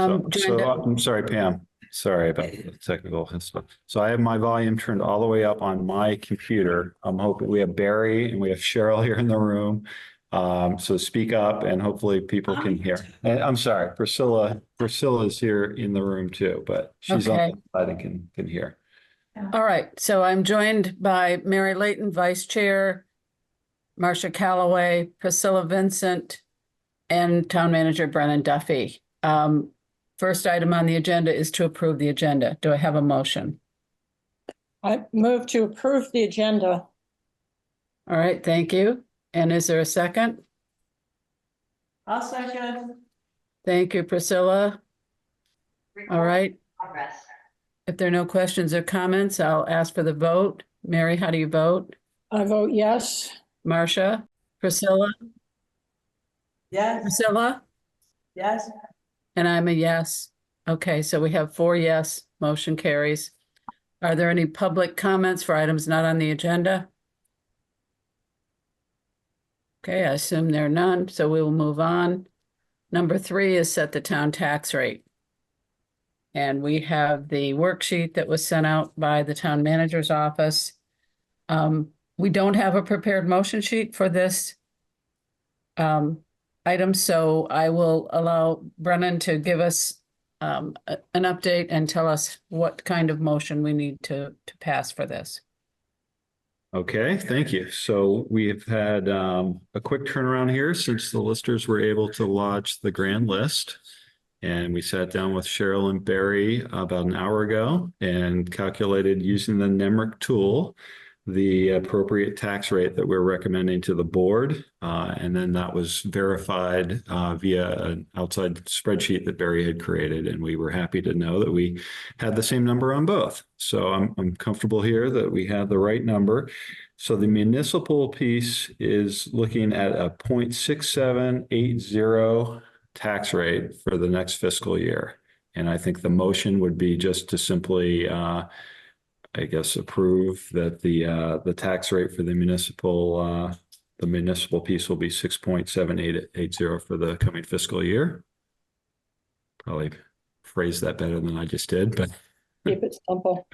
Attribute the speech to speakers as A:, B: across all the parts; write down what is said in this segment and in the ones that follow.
A: I'm sorry, Pam. Sorry about the technical stuff. So I have my volume turned all the way up on my computer. I'm hoping we have Barry and we have Cheryl here in the room. So speak up and hopefully people can hear. And I'm sorry, Priscilla's here in the room too, but she's on the side and can hear.
B: All right. So I'm joined by Mary Layton, Vice Chair, Marcia Calloway, Priscilla Vincent, and Town Manager Brennan Duffy. First item on the agenda is to approve the agenda. Do I have a motion?
C: I move to approve the agenda.
B: All right, thank you. And is there a second?
D: I'll second.
B: Thank you, Priscilla. All right. If there are no questions or comments, I'll ask for the vote. Mary, how do you vote?
C: I vote yes.
B: Marcia? Priscilla?
D: Yes.
B: Priscilla?
D: Yes.
B: And I'm a yes. Okay, so we have 4 yes, motion carries. Are there any public comments for items not on the agenda? Okay, I assume there are none, so we will move on. Number 3 is set the town tax rate. And we have the worksheet that was sent out by the town manager's office. We don't have a prepared motion sheet for this item, so I will allow Brennan to give us an update and tell us what kind of motion we need to pass for this.
A: Okay, thank you. So we have had a quick turnaround here since the listers were able to lodge the grand list. And we sat down with Cheryl and Barry about an hour ago and calculated using the NEMRIC tool the appropriate tax rate that we're recommending to the board. And then that was verified via an outside spreadsheet that Barry had created. And we were happy to know that we had the same number on both. So I'm comfortable here that we have the right number. So the municipal piece is looking at a 0.6780 tax rate for the next fiscal year. And I think the motion would be just to simply I guess approve that the tax rate for the municipal piece will be 6.7880 for the coming fiscal year. Probably phrase that better than I just did, but
C: Keep it simple.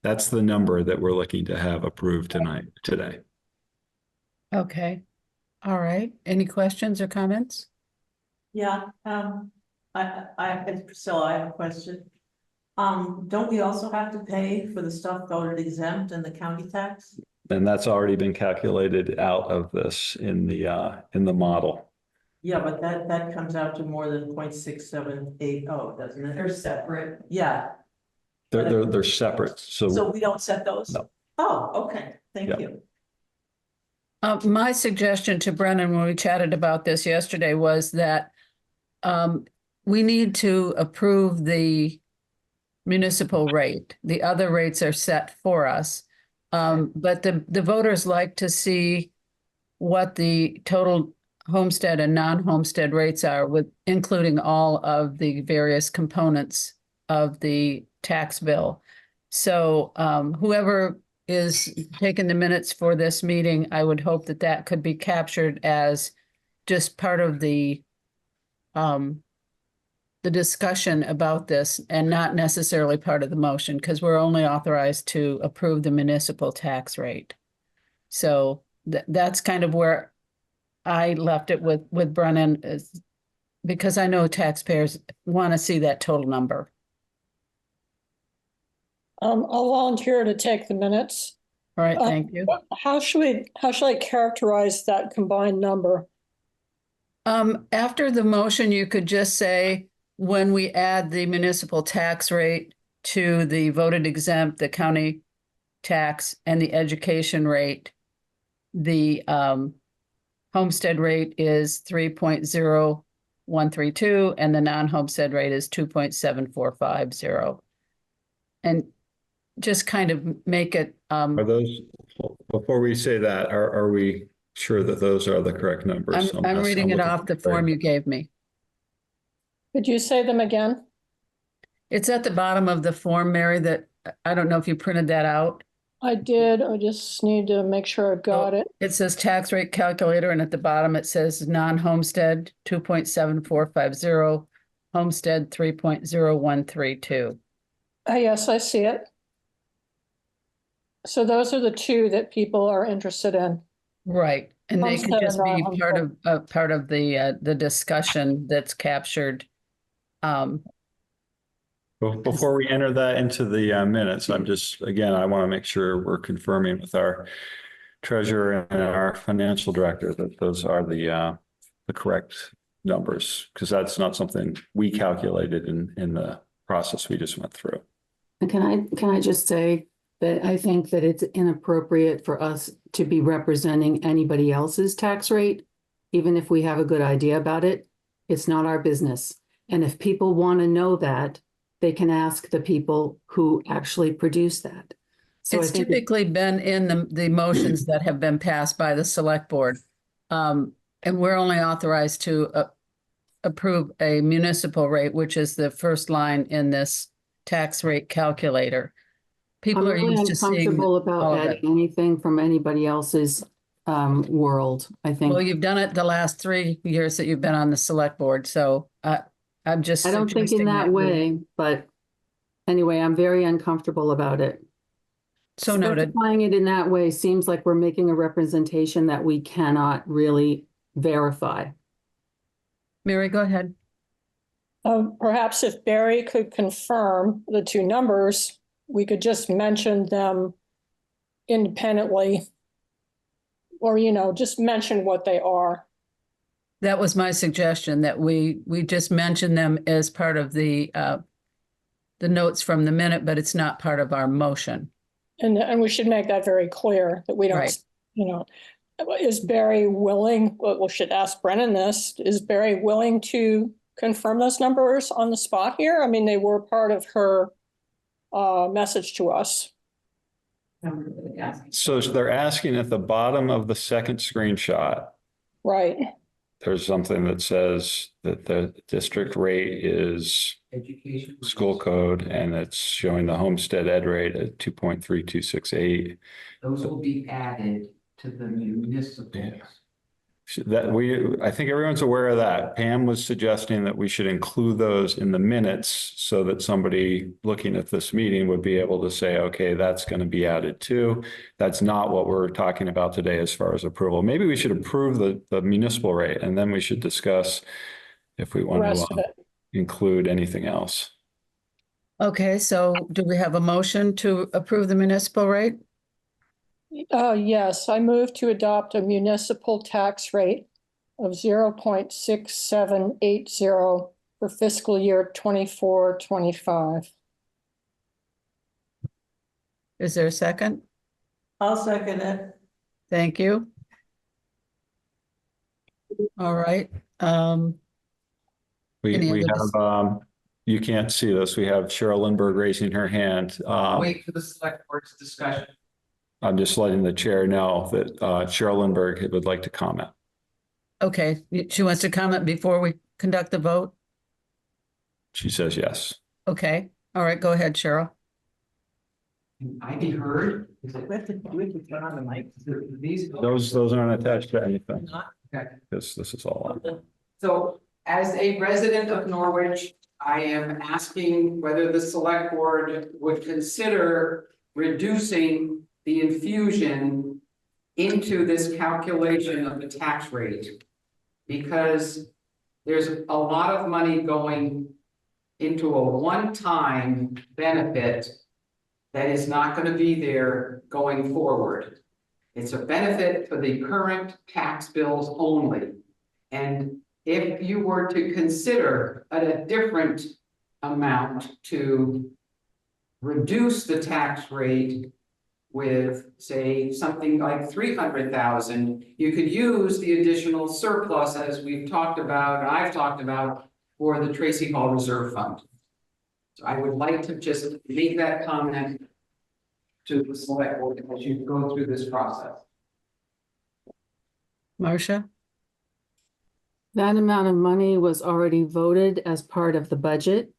A: That's the number that we're looking to have approved today.
B: Okay. All right. Any questions or comments?
D: Yeah, it's Priscilla, I have a question. Don't we also have to pay for the stuff voted exempt and the county tax?
A: And that's already been calculated out of this in the model.
D: Yeah, but that comes out to more than 0.6780, doesn't it?
E: They're separate.
D: Yeah.
A: They're separate.
D: So we don't set those?
A: No.
D: Oh, okay. Thank you.
B: My suggestion to Brennan when we chatted about this yesterday was that we need to approve the municipal rate. The other rates are set for us. But the voters like to see what the total homestead and non-homestead rates are, with including all of the various components of the tax bill. So whoever is taking the minutes for this meeting, I would hope that that could be captured as just part of the discussion about this and not necessarily part of the motion, because we're only authorized to approve the municipal tax rate. So that's kind of where I left it with Brennan, is because I know taxpayers want to see that total number.
C: I'll volunteer to take the minutes.
B: All right, thank you.
C: How should I characterize that combined number?
B: After the motion, you could just say, when we add the municipal tax rate to the voted exempt, the county tax, and the education rate, the homestead rate is 3.0132 and the non-homestead rate is 2.7450. And just kind of make it.
A: Are those, before we say that, are we sure that those are the correct numbers?
B: I'm reading it off the form you gave me.
C: Could you say them again?
B: It's at the bottom of the form, Mary, that I don't know if you printed that out.
C: I did. I just need to make sure I've got it.
B: It says tax rate calculator, and at the bottom it says non-homestead 2.7450, Homestead 3.0132.
C: Yes, I see it. So those are the two that people are interested in.
B: Right, and they could
C: Homestead
B: just
C: and
B: be
C: non-homestead.
B: part of the discussion that's captured.
A: Before we enter that into the minutes, I'm just, again, I want to make sure we're confirming with our treasurer and our financial director that those are the correct numbers, because that's not something we calculated in the process we just went through.
E: And can I just say that I think that it's inappropriate for us to be representing anybody else's tax rate, even if we have a good idea about it. It's not our business. And if people want to know that, they can ask the people who actually produce that. So I
B: It's
E: think
B: typically been in the motions that have been passed by the select board. And we're only authorized to approve a municipal rate, which is the first line in this tax rate calculator.
E: I'm
B: People are
E: really
B: used to seeing
E: uncomfortable about
B: all of
E: adding
B: it.
E: anything from anybody else's world, I
B: Well,
E: think.
B: you've done it the last 3 years that you've been on the select board, so I'm just
E: I don't think in
B: suggesting
E: that
B: you-
E: way, but anyway, I'm very uncomfortable about it.
B: So noted.
E: Specifying it in that way seems like we're making a representation that we cannot really verify.
B: Mary, go ahead.
C: Perhaps if Barry could confirm the two numbers, we could just mention them independently. Or, just mention what they are.
B: That was my suggestion, that we just mention them as part of the notes from the minute, but it's not part of our motion.
C: And we should make that very clear that we don't,
B: Right.
C: Is Barry willing, well, we should ask Brennan this, is Barry willing to confirm those numbers on the spot here? I mean, they were part of her message to us.
A: So they're asking at the bottom of the second screenshot,
C: Right.
A: there's something that says that the district rate is
F: Education.
A: school code, and it's showing the homestead ed rate at 2.3268.
F: Those will be added to the municipal.
A: I think everyone's aware of that. Pam was suggesting that we should include those in the minutes so that somebody looking at this meeting would be able to say, okay, that's going to be added too. That's not what we're talking about today as far as approval. Maybe we should approve the municipal rate, and then we should discuss if we
C: The
A: want
C: rest of
A: to
C: it.
A: include anything else.
B: Okay, so do we have a motion to approve the municipal rate?
C: Yes, I move to adopt a municipal tax rate of 0.6780 for fiscal year 24-25.
B: Is there a second?
D: I'll second it.
B: Thank you. All right.
A: We
B: Any other
A: have, you can't see this. We have Cheryl Lindbergh raising her hand.
F: Wait for the select board's discussion.
A: I'm just letting the chair know that Cheryl Lindbergh would like to comment.
B: Okay, she wants to comment before we conduct the vote?
A: She says yes.
B: Okay, all right, go ahead, Cheryl.
F: Can I be heard? Is it-
D: We have to turn on the mic.
F: These.
A: Those aren't attached to anything.
F: Okay.
A: This is all on.
F: So as a resident of Norwich, I am asking whether the select board would consider reducing the infusion into this calculation of the tax rate. Because there's a lot of money going into a one-time benefit that is not going to be there going forward. It's a benefit for the current tax bills only. And if you were to consider a different amount to reduce the tax rate with, say, something like 300,000, you could use the additional surplus, as we've talked about, and I've talked about, for the Tracy Hall Reserve Fund. So I would like to just make that comment to the select board as you go through this process.
B: Marcia?
E: That amount of money was already voted as part of the budget.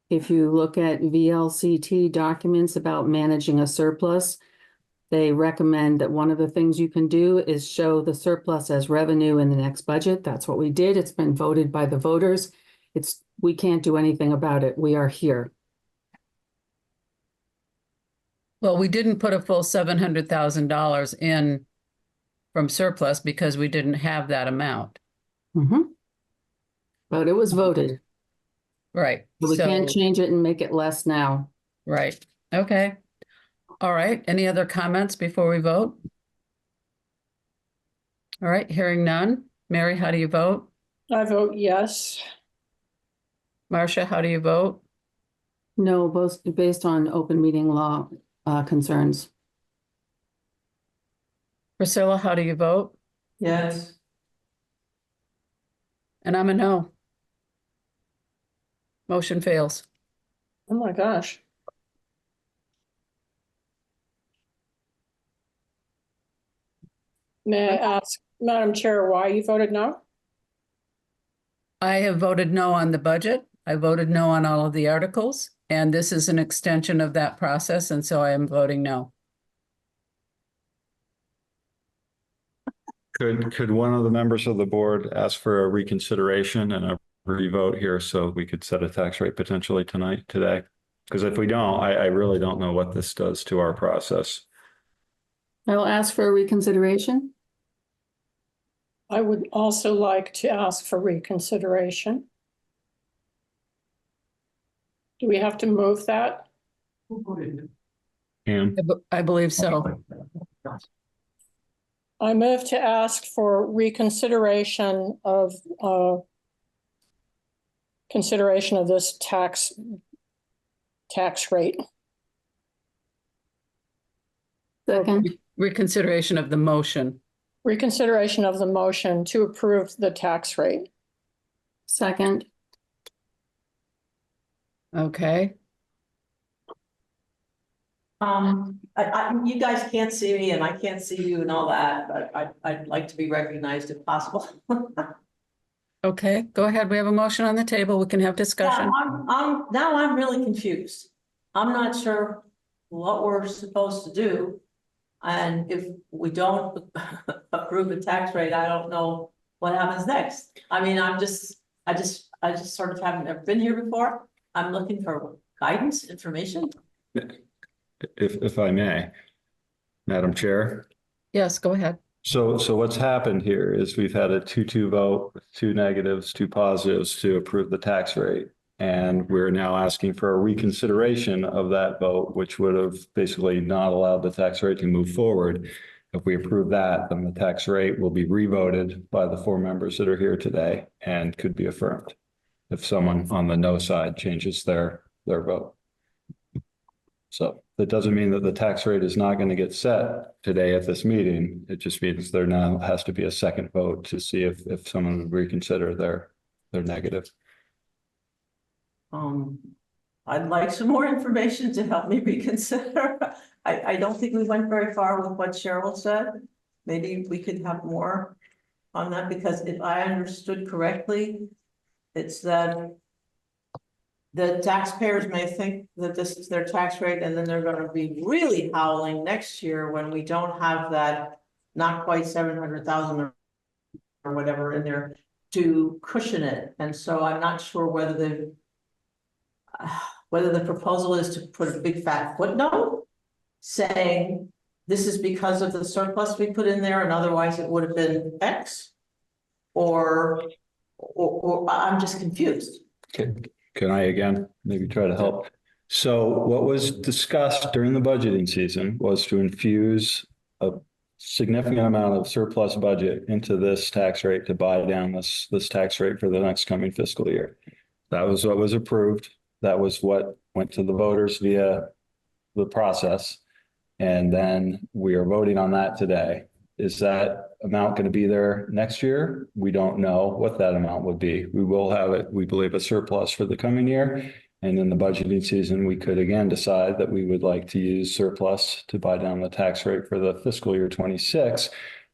E: If you look at VLCT documents about managing a surplus, they recommend that one of the things you can do is show the surplus as revenue in the next budget. That's what we did. It's been voted by the voters. It's we can't do anything about it. We are here.
B: Well, we didn't put a full $700,000 in from surplus because we didn't have that amount.
E: Mhm. But it was voted.
B: Right.
E: But we can't
B: So,
E: change it and make it less now.
B: right. Okay. All right. Any other comments before we vote? All right. Hearing none. Mary, how do you vote?
C: I vote yes.
B: Marcia, how do you vote?
E: No, both based on open meeting law concerns.
B: Priscilla, how do you vote?
D: Yes.
B: And I'm a no. Motion fails.
C: Oh my gosh. May I ask, Madam Chair, why you voted no?
B: I have voted no on the budget. I voted no on all of the articles, and this is an extension of that process, and so I am voting no.
A: Could one of the members of the board ask for a reconsideration and a revote here so we could set a tax rate potentially today? Because if we don't, I really don't know what this does to our process.
E: I will ask for a reconsideration.
C: I would also like to ask for reconsideration. Do we have to move that?
A: And
B: I believe so.
C: I move to ask for reconsideration of this tax rate.
E: Second,
B: Reconsideration of the motion.
C: Reconsideration of the motion to approve the tax rate.
E: second,
B: Okay.
D: You guys can't see me and I can't see you and all that, but I'd like to be recognized if possible.
B: Okay, go ahead. We have a motion on the table. We can have
D: Yeah,
B: discussion.
D: now I'm really confused. I'm not sure what we're supposed to do. And if we don't approve the tax rate, I don't know what happens next. I mean, I just sort of haven't ever been here before. I'm looking for guidance, information.
A: if I may, Madam Chair.
B: Yes, go ahead.
A: So what's happened here is we've had a 2-2 vote, with 2 negatives, 2 positives to approve the tax rate. And we're now asking for a reconsideration of that vote, which would have basically not allowed the tax rate to move forward. If we approve that, then the tax rate will be revoted by the 4 members that are here today and could be affirmed if someone on the no side changes their vote. So that doesn't mean that the tax rate is not going to get set today at this meeting. It just means there now has to be a second vote to see if someone would reconsider their negative.
D: I'd like some more information to help me reconsider. I don't think we went very far with what Cheryl said. Maybe we could have more on that, because if I understood correctly, it's that the taxpayers may think that this is their tax rate, and then they're gonna be really howling next year when we don't have that not quite 700,000 or whatever in there to cushion it. And so I'm not sure whether the proposal is to put a big fat footnote saying this is because of the surplus we put in there and otherwise it would have been X, or I'm just confused.
A: Okay. Can I again maybe try to help? So what was discussed during the budgeting season was to infuse a significant amount of surplus budget into this tax rate to buy down this tax rate for the next coming fiscal year. That was what was approved. That was what went to the voters via the process. And then we are voting on that today. Is that amount going to be there next year? We don't know what that amount would be. We will have it, we believe, a surplus for the coming year. And in the budgeting season, we could again decide that we would like to use surplus to buy down the tax rate for the fiscal year 26.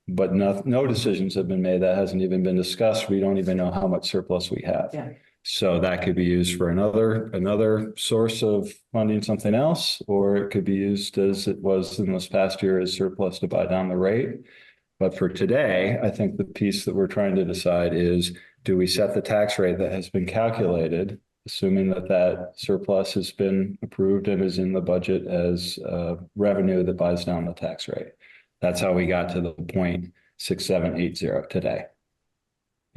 A: But no decisions have been made. That hasn't even been discussed. We don't even know how much surplus we have.
D: Yeah.
A: So that could be used for another source of funding something else, or it could be used as it was in this past year as surplus to buy down the rate. But for today, I think the piece that we're trying to decide is, do we set the tax rate that has been calculated, assuming that that surplus has been approved and is in the budget as revenue that buys down the tax rate? That's how we got to the 0.6780 today.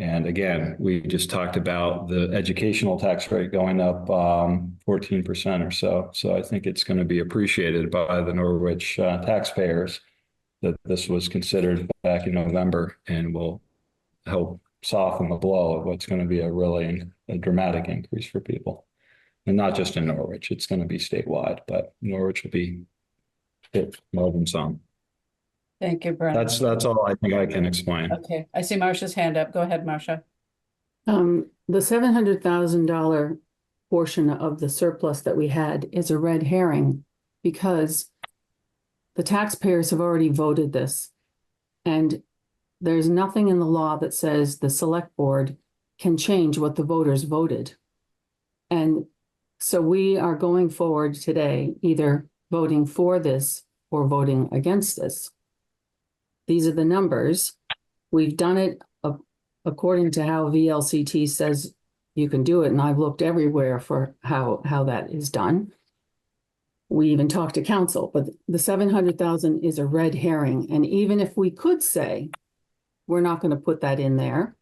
A: And again, we just talked about the educational tax rate going up 14% or so. So I think it's going to be appreciated by the Norwich taxpayers that this was considered back in November, and will help soften the blow of what's going to be a dramatic increase for people. And not just in Norwich, it's going to be statewide, but Norwich will be hit more than some.
B: Thank you, Brennan.
A: That's all I think I can explain.
B: Okay, I see Marcia's hand up. Go ahead, Marcia.
E: The $700,000 portion of the surplus that we had is a red herring because the taxpayers have already voted this. And there's nothing in the law that says the select board can change what the voters voted. And so we are going forward today, either voting for this or voting against this. These are the numbers. We've done it according to how VLCT says you can do it. And I've looked everywhere for how that is done. We even talked to council, but the 700,000 is a red herring. And even if we could say, we're not going to put that in there,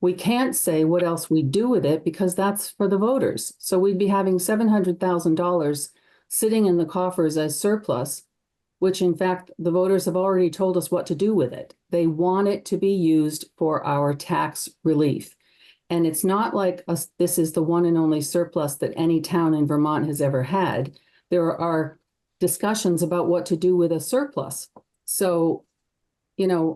E: we can't say what else we do with it because that's for the voters. So we'd be having $700,000 sitting in the coffers as surplus, which in fact, the voters have already told us what to do with it. They want it to be used for our tax relief. And it's not like this is the one and only surplus that any town in Vermont has ever had. There are discussions about what to do with a surplus. So,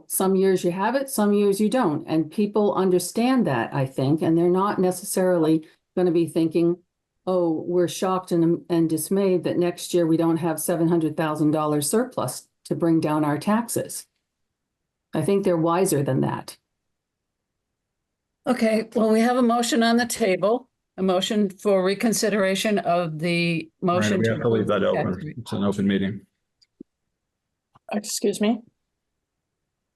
E: some years you have it, some years you don't. And people understand that, I think, and they're not necessarily going to be thinking, oh, we're shocked and dismayed that next year we don't have $700,000 surplus to bring down our taxes. I think they're wiser than that.
B: Okay, well, we have a motion on the table, a motion for reconsideration of the motion.
A: We have to leave that open. It's an open meeting.
C: Excuse me?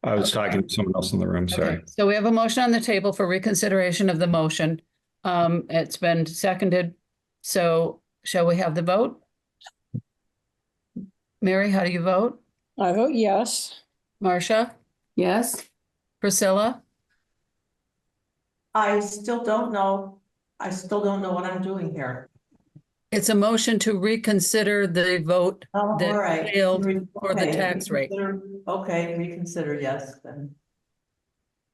A: I was talking to someone else in the room, sorry.
B: Okay, so we have a motion on the table for reconsideration of the motion. It's been seconded. So shall we have the vote? Mary, how do you vote?
C: I vote yes.
B: Marcia?
E: Yes?
B: Priscilla?
D: I still don't know what I'm doing here.
B: It's a motion to reconsider the vote
D: Oh,
B: that
D: all right.
B: failed for the
D: Okay,
B: tax rate.
D: Okay, reconsider, yes, then.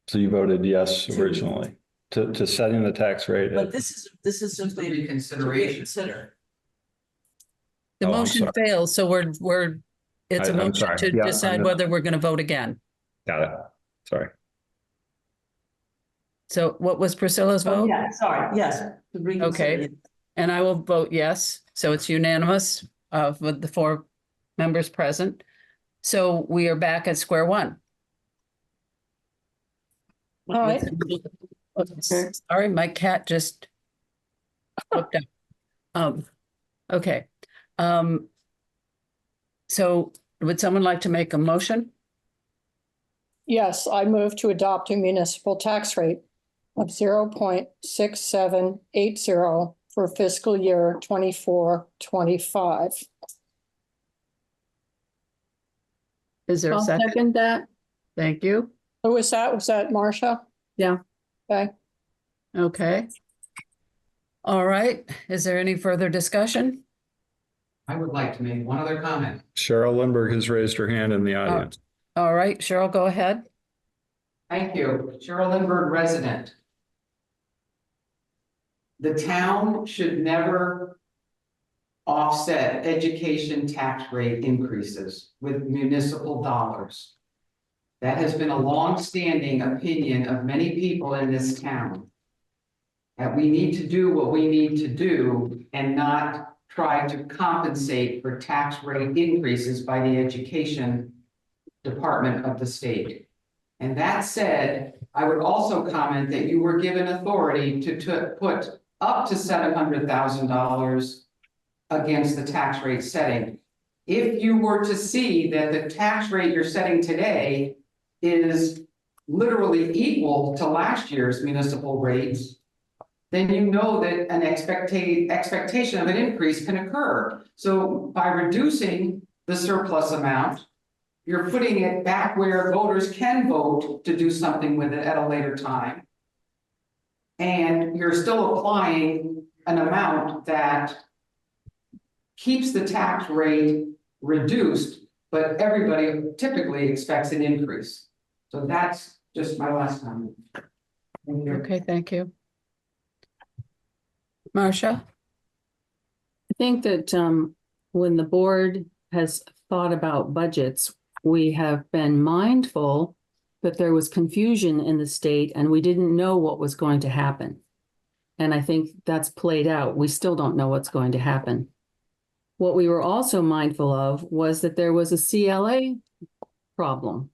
A: So you voted yes originally to setting the tax rate.
D: But this is simply to
F: Reconsideration.
D: reconsider.
B: The
A: Oh, I'm
B: motion
A: sorry.
B: fails, so it's a
A: I'm
B: motion
A: sorry.
B: to
A: Yeah,
B: decide whether we're going to vote again.
A: Got it. Sorry.
B: So what was Priscilla's
D: Oh,
B: vote?
D: yeah, sorry, yes. To reconsider,
B: Okay.
D: yes.
B: And I will vote yes, so it's unanimous with the 4 members present. So we are back at square one.
C: All right.
B: Sorry, my cat just flipped out. Okay. So would someone like to make a motion?
C: Yes, I move to adopt a municipal tax rate of 0.6780 for fiscal year 24-25.
B: Is there a
E: I'll
B: second?
E: second that.
B: Thank you.
C: Who was that? Was that Marcia?
E: Yeah.
C: Okay.
B: Okay. All right. Is there any further discussion?
F: I would like to make one other comment.
A: Cheryl Lindbergh has raised her hand in the audience.
B: All right, Cheryl, go ahead.
F: Thank you. Cheryl Lindbergh, resident. The town should never offset education tax rate increases with municipal dollars. That has been a long-standing opinion of many people in this town. That we need to do what we need to do and not try to compensate for tax rate increases by the education department of the state. And that said, I would also comment that you were given authority to put up to $700,000 against the tax rate setting. If you were to see that the tax rate you're setting today is literally equal to last year's municipal rates, then you know that an expectation of an increase can occur. So by reducing the surplus amount, you're putting it back where voters can vote to do something with it at a later time. And you're still applying an amount that keeps the tax rate reduced, but everybody typically expects an increase. So that's just my last comment. Thank you.
B: Okay, thank you. Marcia?
E: I think that when the board has thought about budgets, we have been mindful that there was confusion in the state and we didn't know what was going to happen. And I think that's played out. We still don't know what's going to happen. What we were also mindful of was that there was a CLA problem.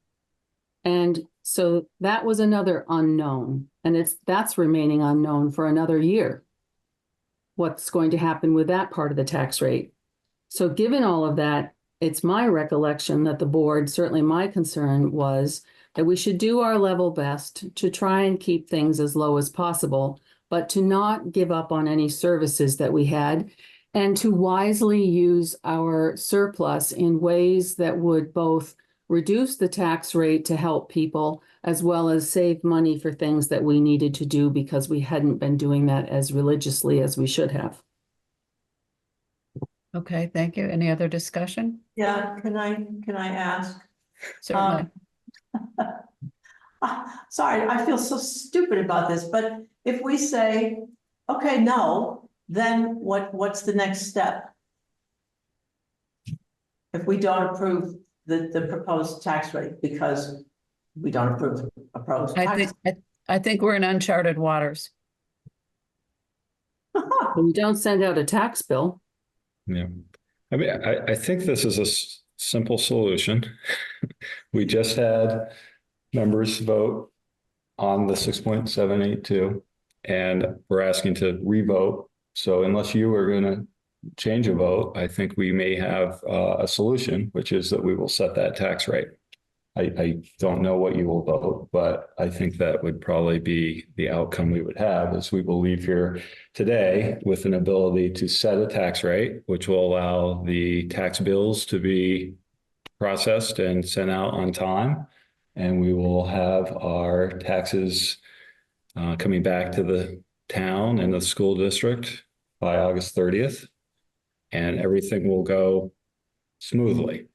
E: And so that was another unknown, and that's remaining unknown for another year. What's going to happen with that part of the tax rate? So given all of that, it's my recollection that the board, certainly my concern was that we should do our level best to try and keep things as low as possible, but to not give up on any services that we had, and to wisely use our surplus in ways that would both reduce the tax rate to help people, as well as save money for things that we needed to do because we hadn't been doing that as religiously as we should have.
B: Okay, thank you. Any other discussion?
D: Yeah, can I ask?
B: Certainly.
D: Sorry, I feel so stupid about this, but if we say, okay, no, then what's the next step? If we don't approve the proposed tax rate because we don't approve the proposed tax.
B: I think we're in uncharted waters.
E: We don't send out a tax bill.
A: Yeah. I mean, I think this is a simple solution. We just had members vote on the 6.782, and we're asking to revote. So unless you are going to change a vote, I think we may have a solution, which is that we will set that tax rate. I don't know what you will vote, but I think that would probably be the outcome we would have, is we will leave here today with an ability to set a tax rate, which will allow the tax bills to be processed and sent out on time. And we will have our taxes coming back to the town and the school district by August 30th. And everything will go smoothly.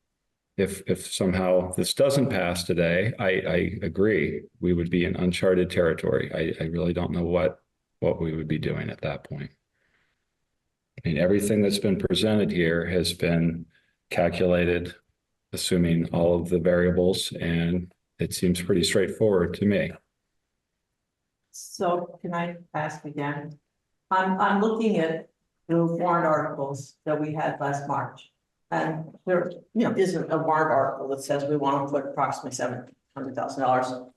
A: If somehow this doesn't pass today, I agree, we would be in uncharted territory. I really don't know what we would be doing at that point. I mean, everything that's been presented here has been calculated, assuming all of the variables, and it seems pretty straightforward to me.
D: So can I ask again? I'm looking at the warrant articles that we had last March. And there, isn't a warrant article that says we want to put approximately $700,000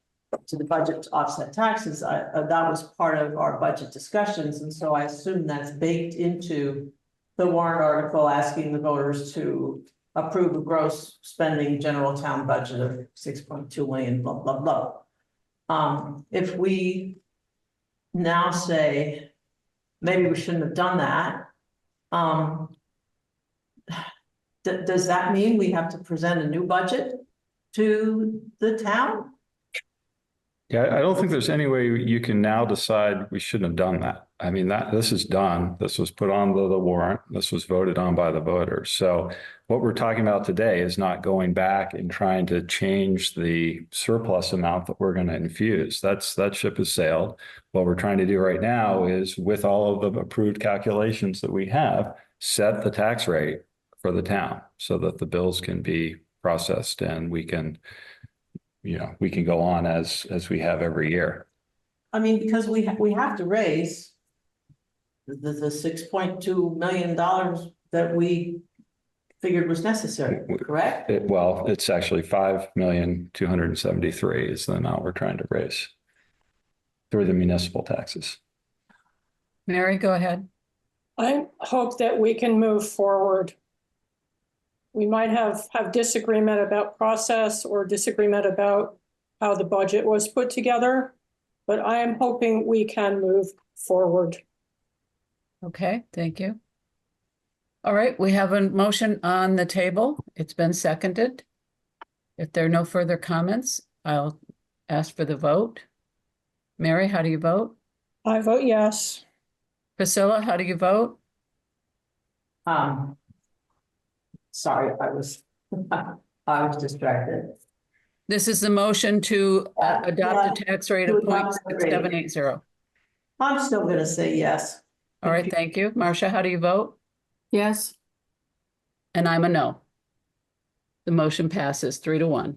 D: to the budget to offset taxes. That was part of our budget discussions, and so I assume that's baked into the warrant article asking the voters to approve a gross spending general town budget of 6.2 million, blah, blah, blah. If we now say, maybe we shouldn't have done that, does that mean we have to present a new budget to the town?
A: Yeah, I don't think there's any way you can now decide we shouldn't have done that. I mean, this is done. This was put on the warrant. This was voted on by the voters. So what we're talking about today is not going back and trying to change the surplus amount that we're going to infuse. That ship has sailed. What we're trying to do right now is, with all of the approved calculations that we have, set the tax rate for the town so that the bills can be processed and we can go on as we have every year.
D: I mean, because we have to raise the $6.2 million that we figured was necessary, correct?
A: It's actually 5,273,000 is the amount we're trying to raise through the municipal taxes.
B: Mary, go ahead.
C: I hope that we can move forward. We might have disagreement about process or disagreement about how the budget was put together, but I am hoping we can move forward.
B: Okay, thank you. All right, we have a motion on the table. It's been seconded. If there are no further comments, I'll ask for the vote. Mary, how do you vote?
C: I vote yes.
B: Priscilla, how do you vote?
D: Sorry, I was distracted.
B: This is the motion to adopt a tax rate of
D: To adopt the rate.
B: 0.6780.
D: I'm still gonna say yes.
B: All right, thank you. Marcia, how do you vote?
E: Yes,
B: And I'm a no. The motion passes 3-1.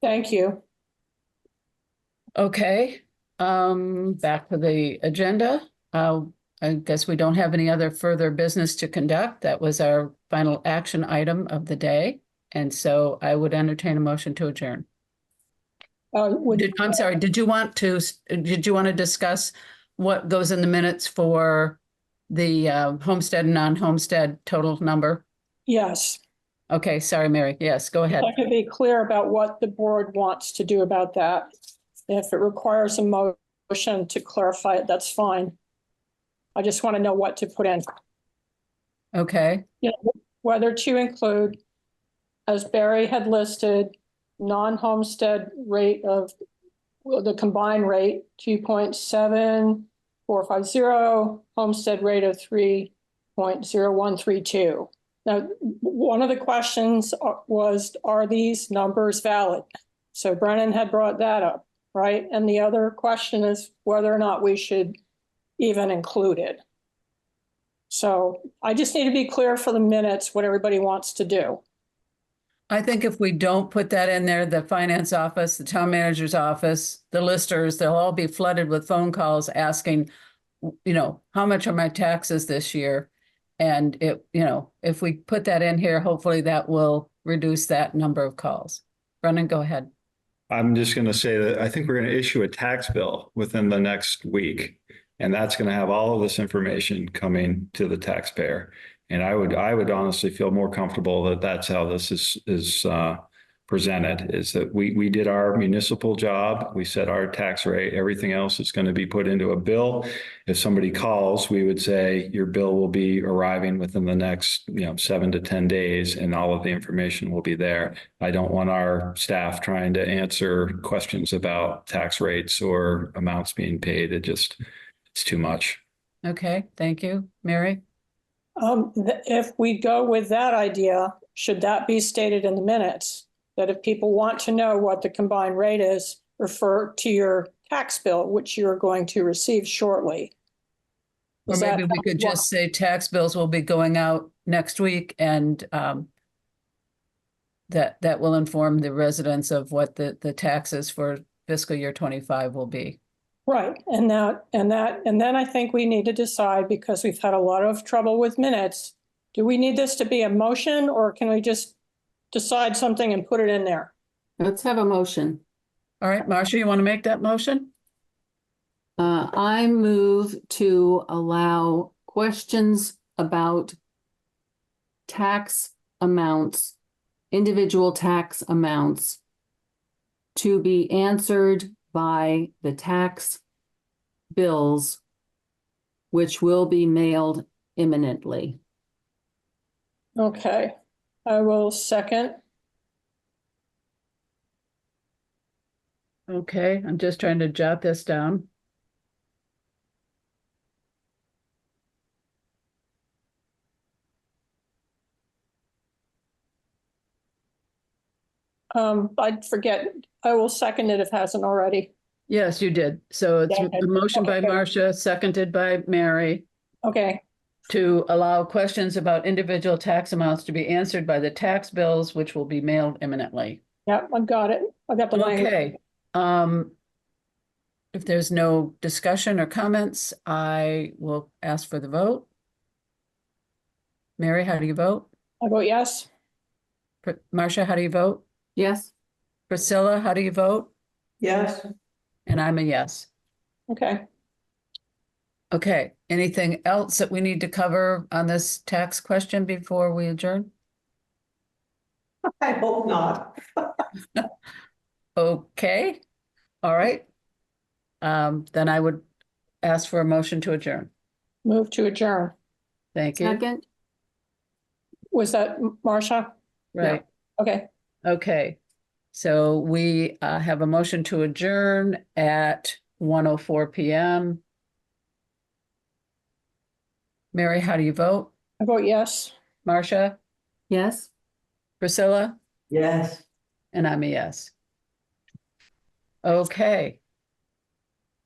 C: Thank you.
B: Okay, back to the agenda. I guess we don't have any other further business to conduct. That was our final action item of the day. And so I would entertain a motion to adjourn. I'm sorry, did you want to discuss what goes in the minutes for the homestead and non-homestead total number?
C: Yes.
B: Okay, sorry, Mary. Yes, go ahead.
C: I can be clear about what the board wants to do about that. If it requires a motion to clarify it, that's fine. I just want to know what to put in.
B: Okay,
C: Whether to include, as Barry had listed, non-homestead rate of, well, the combined rate, 2.7450, homestead rate of 3.0132. Now, one of the questions was, are these numbers valid? So Brennan had brought that up, right? And the other question is whether or not we should even include it. So I just need to be clear for the minutes what everybody wants to do.
B: I think if we don't put that in there, the finance office, the town manager's office, the listers, they'll all be flooded with phone calls asking, how much are my taxes this year? And if we put that in here, hopefully that will reduce that number of calls. Brennan, go ahead.
A: I'm just going to say that I think we're going to issue a tax bill within the next week. And that's going to have all of this information coming to the taxpayer. And I would honestly feel more comfortable that that's how this is presented, is that we did our municipal job. We set our tax rate. Everything else is going to be put into a bill. If somebody calls, we would say your bill will be arriving within the next 7 to 10 days, and all of the information will be there. I don't want our staff trying to answer questions about tax rates or amounts being paid. It's too much.
B: Okay, thank you. Mary?
C: If we go with that idea, should that be stated in the minutes? That if people want to know what the combined rate is, refer to your tax bill, which you're going to receive shortly.
B: Or maybe we could just say tax bills will be going out next week, and that will inform the residents of what the taxes for fiscal year 25 will be.
C: Right, and then I think we need to decide, because we've had a lot of trouble with minutes. Do we need this to be a motion, or can we just decide something and put it in there?
E: let's have a motion.
B: All right, Marcia, you want to make that motion?
E: I move to allow questions about tax amounts, individual tax amounts, to be answered by the tax bills, which will be mailed imminently.
C: Okay, I will second.
B: Okay, I'm just trying to jot this down.
C: I'd forget, I will second it if it hasn't already.
B: Yes, you did. So it's
C: Yeah,
B: a motion by
C: okay.
B: Marcia, seconded by Mary,
C: Okay,
B: to allow questions about individual tax amounts to be answered by the tax bills, which will be mailed imminently.
C: yeah, I've got it. I got the language.
B: Okay. If there's no discussion or comments, I will ask for the vote. Mary, how do you vote?
C: I vote yes.
B: Marcia, how do you vote?
E: Yes,
B: Priscilla, how do you vote?
D: Yes.
B: And I'm a yes.
C: Okay.
B: Okay, anything else that we need to cover on this tax question before we adjourn?
D: I hope not.
B: Okay, all right. Then I would ask for a motion to adjourn.
C: Move to adjourn.
B: Thank you.
E: Second,
C: Was that Marcia?
B: Right,
C: Okay,
B: okay. So we have a motion to adjourn at 1:04 PM. Mary, how do you vote?
C: I vote yes.
B: Marcia,
E: yes?
B: Priscilla,
D: Yes.
B: and I'm a yes. Okay.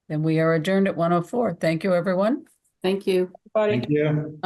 B: Then we are adjourned at 1:04. Thank you, everyone.
E: Thank you.
C: Buddy.
A: Thank you.